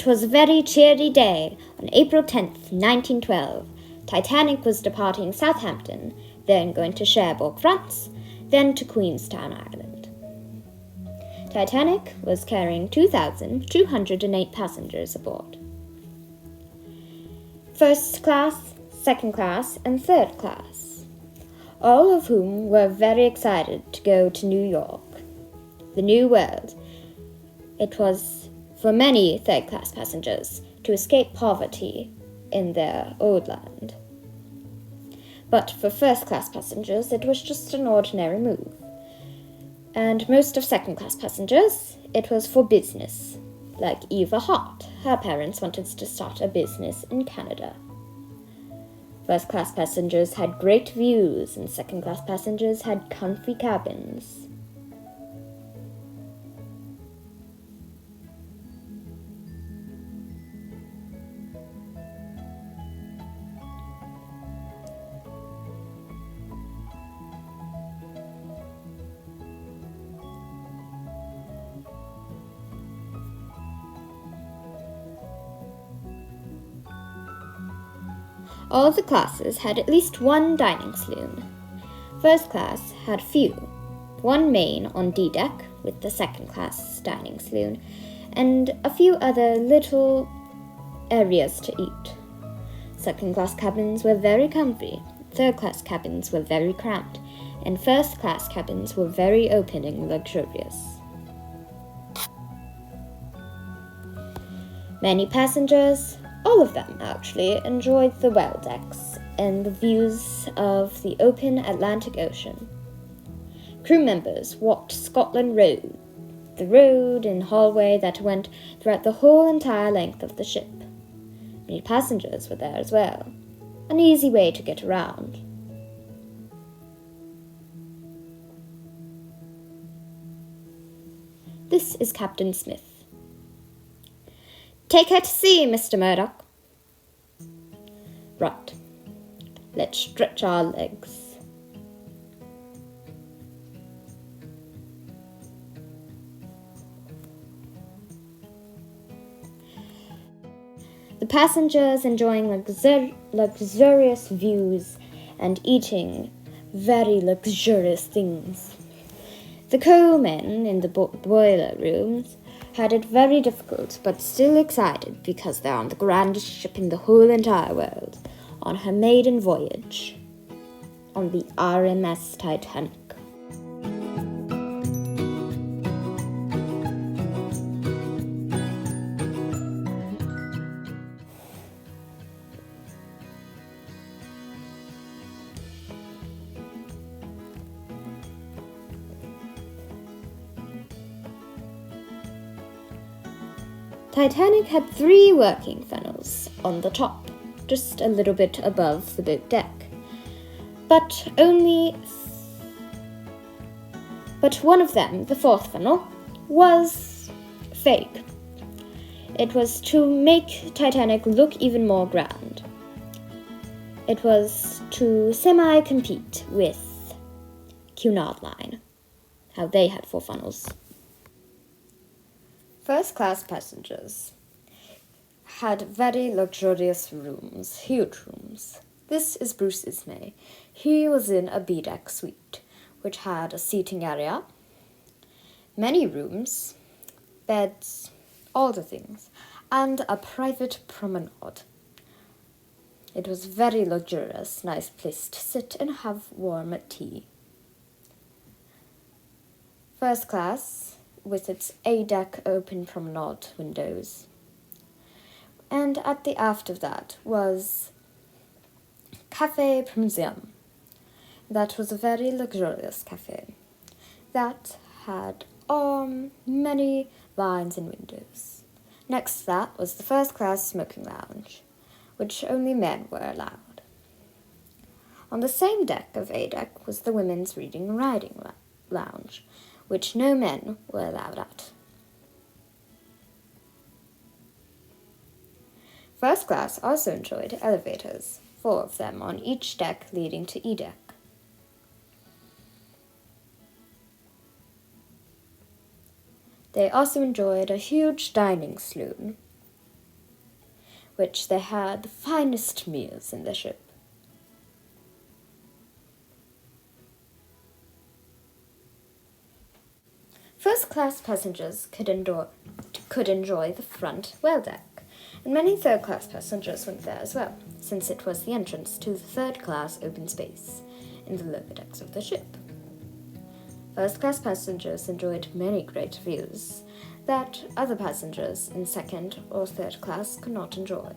It was a very cheery day on April 10th, 1912. Titanic was departing Southampton, then going to Cherbourg, France, then to Queenstown, Ireland. Titanic was carrying 2,208 passengers aboard. First class, second class, and third class, all of whom were very excited to go to New York, the New World. It was for many third-class passengers to escape poverty in their old land. But for first-class passengers, it was just an ordinary move. And most of second-class passengers, it was for business. Like Eva Hart, her parents wanted to start a business in Canada. First-class passengers had great views, and second-class passengers had comfy cabins. All the classes had at least one dining saloon. First class had few, one main on D deck with the second class dining saloon, and a few other little areas to eat. Second class cabins were very comfy, third class cabins were very cramped, and first class cabins were very open and luxurious. Many passengers, all of them actually, enjoyed the well decks and the views of the open Atlantic Ocean. Crew members walked Scotland Road, the road and hallway that went throughout the whole entire length of the ship. Many passengers were there as well, an easy way to get around. This is Captain Smith. Take her to sea, Mr. Murdoch. Right. Let's stretch our legs. The passengers enjoying luxurious views and eating very luxurious things. The coalmen in the boiler rooms had it very difficult, but still excited because they're on the grandest ship in the whole entire world, on her maiden voyage, on the RMS Titanic. Titanic had 3 working funnels on the top, just a little bit above the boat deck. But one of them, the 4th funnel, was fake. It was to make Titanic look even more grand. It was to semi-compete with Cunard Line, how they had 4 funnels. First-class passengers had very luxurious rooms, huge rooms. This is Bruce Ismay. He was in a B-deck suite, which had a seating area, many rooms, beds, all the things, and a private promenade. It was very luxurious, nice place to sit and have warm tea. First class, with its Edac open promenade windows. And at the aft of that was Café Museum. That was a very luxurious cafe that had many blinds and windows. Next to that was the first class smoking lounge, which only men were allowed. On the same deck of Edac was the women's reading and writing lounge, which no men were allowed at. First class also enjoyed elevators, 4 of them on each deck leading to Edac. They also enjoyed a huge dining saloon, which they had the finest meals in the ship. First-class passengers could enjoy the front well deck, and many third-class passengers went there as well, since it was the entrance to the third-class open space in the lower decks of the ship. First-class passengers enjoyed many great views that other passengers in second or third class could not enjoy.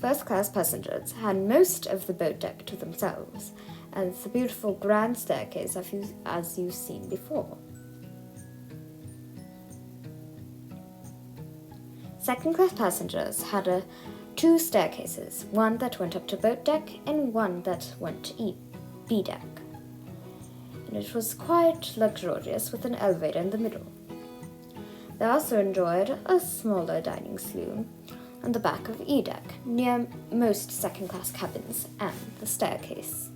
First-class passengers had most of the boat deck to themselves, and the beautiful grand staircase as you've seen before. Second-class passengers had two staircases, one that went up to boat deck and one that went to B deck. And it was quite luxurious with an elevator in the middle. They also enjoyed a smaller dining saloon on the back of E deck, near most second-class cabins and the staircase.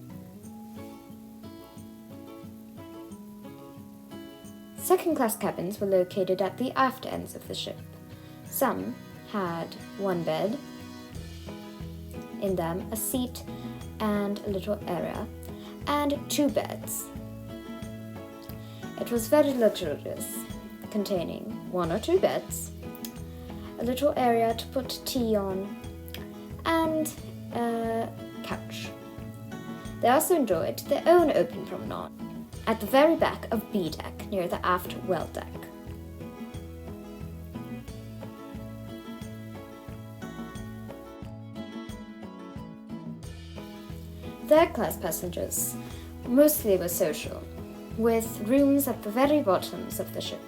Second-class cabins were located at the after ends of the ship. Some had one bed in them, a seat and a little area, and two beds. It was very luxurious, containing one or two beds, a little area to put tea on, and a couch. They also enjoyed their own open promenade at the very back of B deck near the aft well deck. Third-class passengers mostly were social, with rooms at the very bottoms of the ship,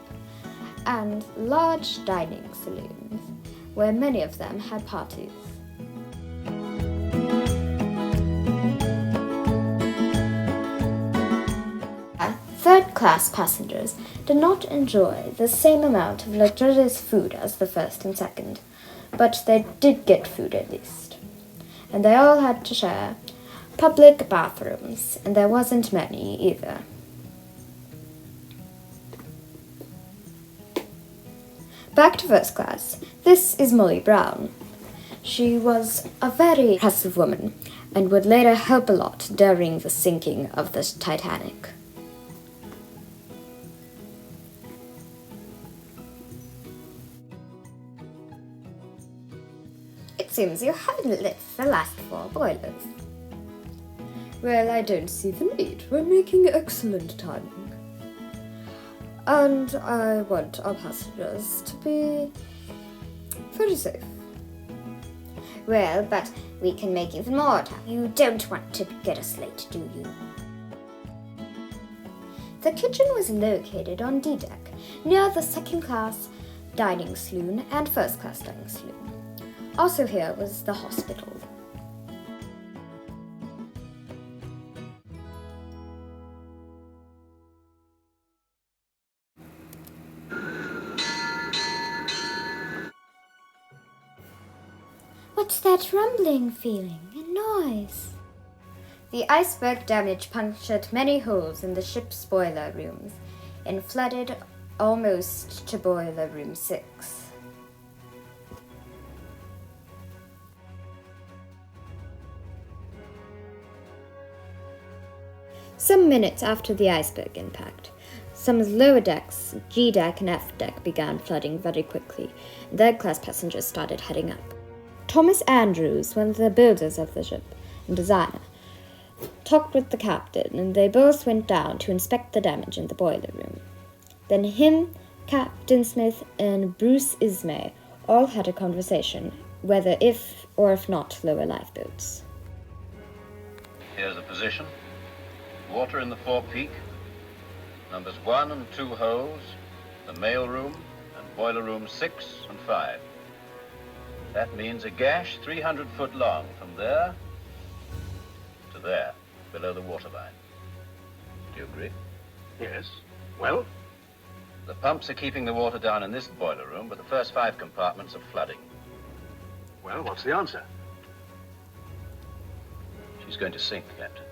and large dining saloons, where many of them had parties. Third-class passengers did not enjoy the same amount of luxurious food as the first and second, but they did get food at least. And they all had to share public bathrooms, and there wasn't many either. Back to first class. This is Molly Brown. She was a very impressive woman and would later help a lot during the sinking of the Titanic. It seems you haven't lit the last 4 boilers. Well, I don't see the need. We're making excellent timing. And I want our passengers to be very safe. Well, but we can make even more time. You don't want to get us late, do you? The kitchen was located on D deck, near the second-class dining saloon and first-class dining saloon. Also here was the hospital. What's that rumbling feeling and noise? The iceberg damage punctured many holes in the ship's boiler rooms and flooded almost to boiler room 6. Some minutes after the iceberg impact, some lower decks, G deck and F deck, began flooding very quickly, and third-class passengers started heading up. Thomas Andrews, one of the builders of the ship and designer, talked with the captain, and they both went down to inspect the damage in the boiler room. Then him, Captain Smith, and Bruce Ismay all had a conversation, whether if or if not lower lifeboats. Here's the position. Water in the forepeak. Numbers 1 and 2 holes, the mail room and boiler rooms 6 and 5. That means a gash 300 foot long from there to there, below the waterline. Do you agree? Yes. Well? The pumps are keeping the water down in this boiler room, but the first 5 compartments are flooding. Well, what's the answer? She's going to sink, Captain.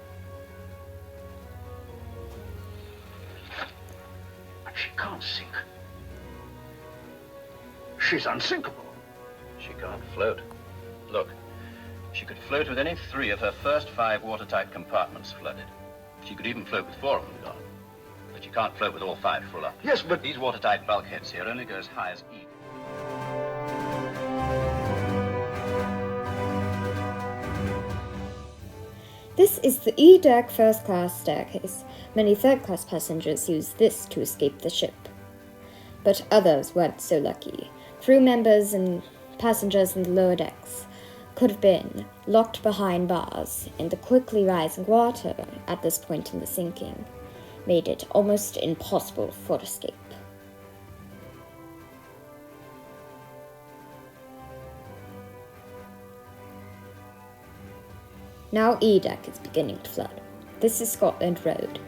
But she can't sink. She's unsinkable. She can't float. Look, she could float with any 3 of her first 5 watertight compartments flooded. She could even float with 4 of them gone. But she can't float with all 5 full up. Yes, but... These watertight bulkheads here only go as high as E. This is the Edac first-class staircase. Many third-class passengers use this to escape the ship. But others weren't so lucky. Crew members and passengers in the lower decks could have been locked behind bars, and the quickly rising water at this point in the sinking made it almost impossible for escape. Now Edac is beginning to flood. This is Scotland Road,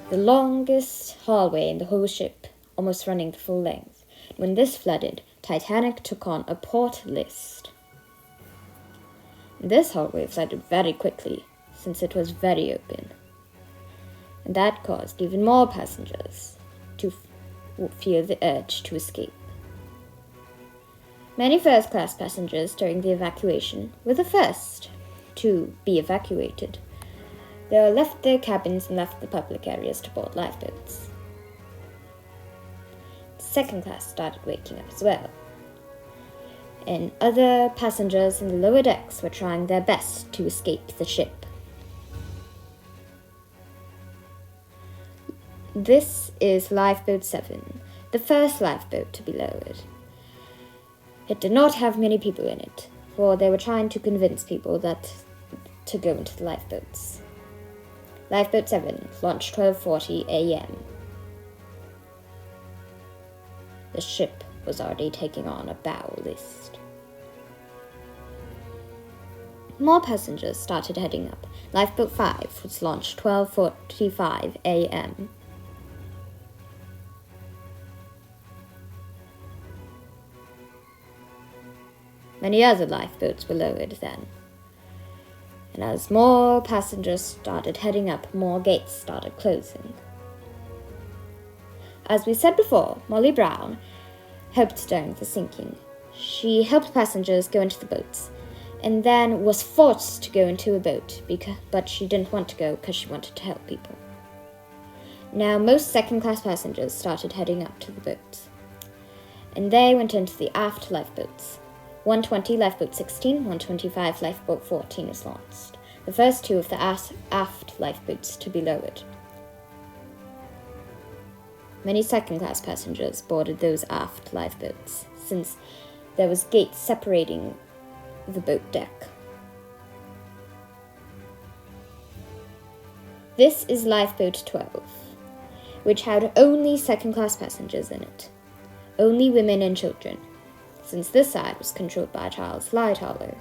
the longest hallway in the whole ship, almost running the full length. When this flooded, Titanic took on a port list. This hallway flooded very quickly, since it was very open. And that caused even more passengers to feel the urge to escape. Many first-class passengers during the evacuation were the first to be evacuated. They left their cabins and left the public areas to board lifeboats. The second class started waking up as well, and other passengers in the lower decks were trying their best to escape the ship. This is Lifeboat 7, the first lifeboat to be lowered. It did not have many people in it, for they were trying to convince people to go into the lifeboats. Lifeboat 7 launched 12:40 a.m. The ship was already taking on a bow list. More passengers started heading up. Lifeboat 5 was launched 12:45 a.m. Many other lifeboats were lowered then. And as more passengers started heading up, more gates started closing. As we said before, Molly Brown helped during the sinking. She helped passengers go into the boats, and then was forced to go into a boat, but she didn't want to go because she wanted to help people. Now most second-class passengers started heading up to the boats, and they went into the aft lifeboats. 120 Lifeboat 16, 125 Lifeboat 14 was launched, the first 2 of the aft lifeboats to be lowered. Many second-class passengers boarded those aft lifeboats, since there was gates separating the boat deck. This is Lifeboat 12, which had only second-class passengers in it, only women and children, since this side was controlled by Charles Lightoller.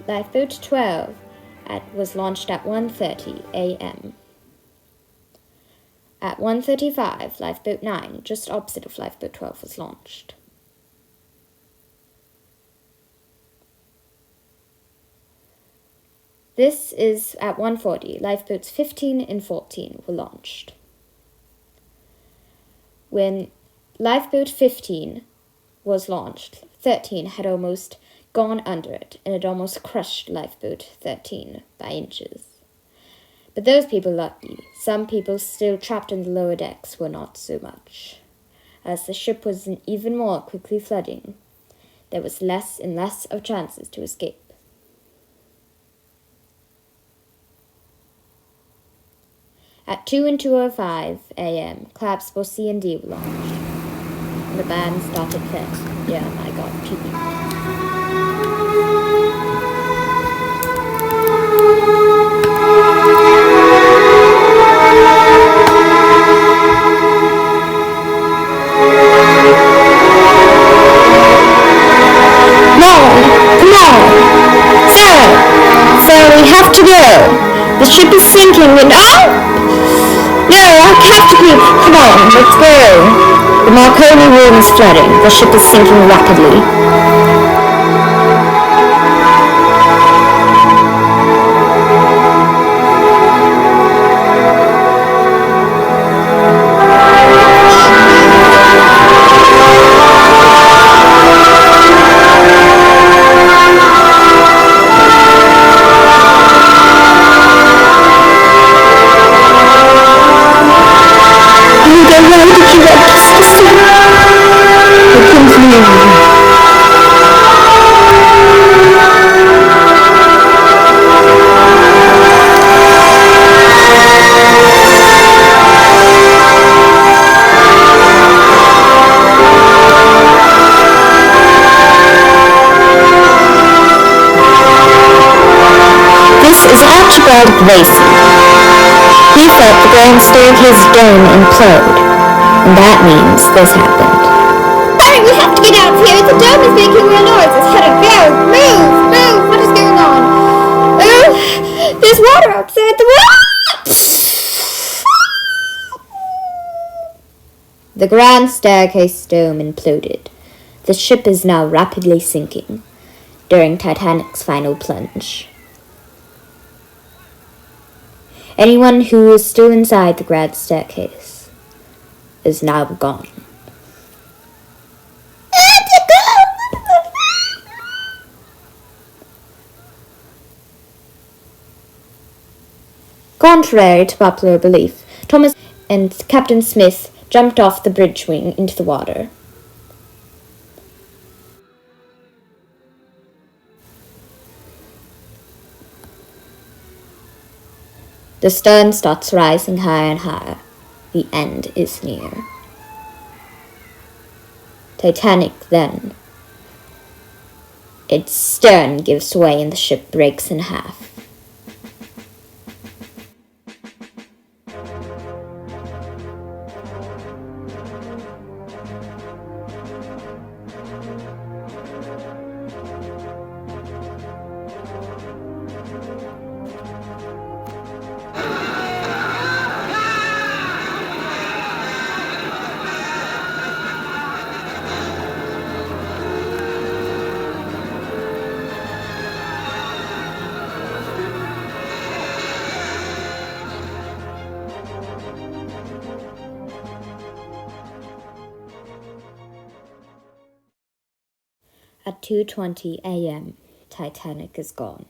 Lifeboat 12 was launched at 1:30 a.m. At 1:35, Lifeboat 9, just opposite of Lifeboat 12, was launched. This is at 1:40, Lifeboats 15 and 14 were launched. When Lifeboat 15 was launched, 13 had almost gone under it, and it almost crushed Lifeboat 13 by inches. But those people lucky. Some people still trapped in the lower decks were not so much. As the ship was even more quickly flooding, there was less and less of chances to escape. At 2 and 2:05 a.m., claps for C and D were launched. And the band started playing. Yeah, my God, TV. We have to go. The ship is sinking and no, I have to keep. Come on, let's go. The Marconi room is flooding. The ship is sinking rapidly. felt racy. He felt the grand staircase dome implode, and that means this happened. Hurry, we have to get out of here! The dome is making real noises! How to go? Move! What is going on? Oh, there's water outside the wall! The grand staircase dome imploded. The ship is now rapidly sinking during Titanic's final plunge. Anyone who is still inside the grand staircase is now gone. Contrary to popular belief, Thomas and Captain Smith jumped off the bridge wing into the water. The stern starts rising higher and higher. The end is near. Titanic then. Its stern gives way and the ship breaks in half. At 2:20 a.m., Titanic is gone.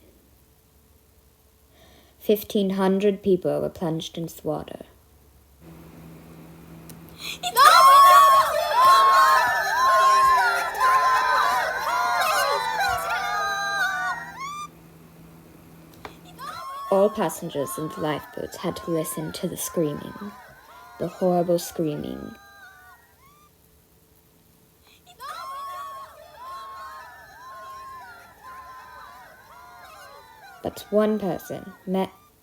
1,500 people were plunged into the water. All passengers in the lifeboats had to listen to the screaming, the horrible screaming. But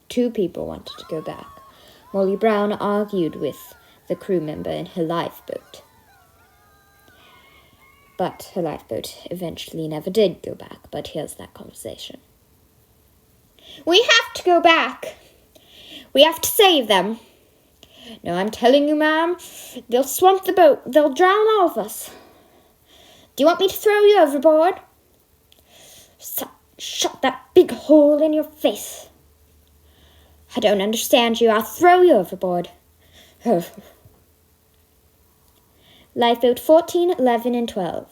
two people wanted to go back. Molly Brown argued with the crew member in her lifeboat. But her lifeboat eventually never did go back, but here's that conversation. We have to go back. We have to save them. No, I'm telling you, ma'am, they'll swamp the boat. They'll drown all of us. Do you want me to throw you overboard? Shut that big hole in your face. I don't understand you. I'll throw you overboard. Lifeboat 14, 11, and 12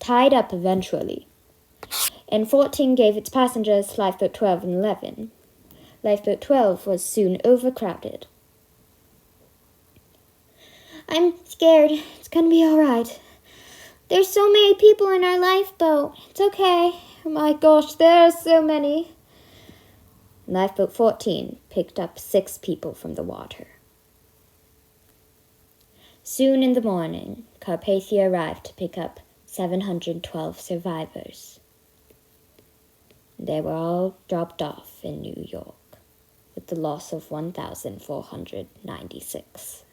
tied up eventually, and 14 gave its passengers Lifeboat 12 and 11. Lifeboat 12 was soon overcrowded. I'm scared. It's gonna be all right. There's so many people in our lifeboat. It's okay. Oh my gosh, there are so many. Lifeboat 14 picked up 6 people from the water. Soon in the morning, Carpathia arrived to pick up 712 survivors. They were all dropped off in New York, with the loss of 1,496.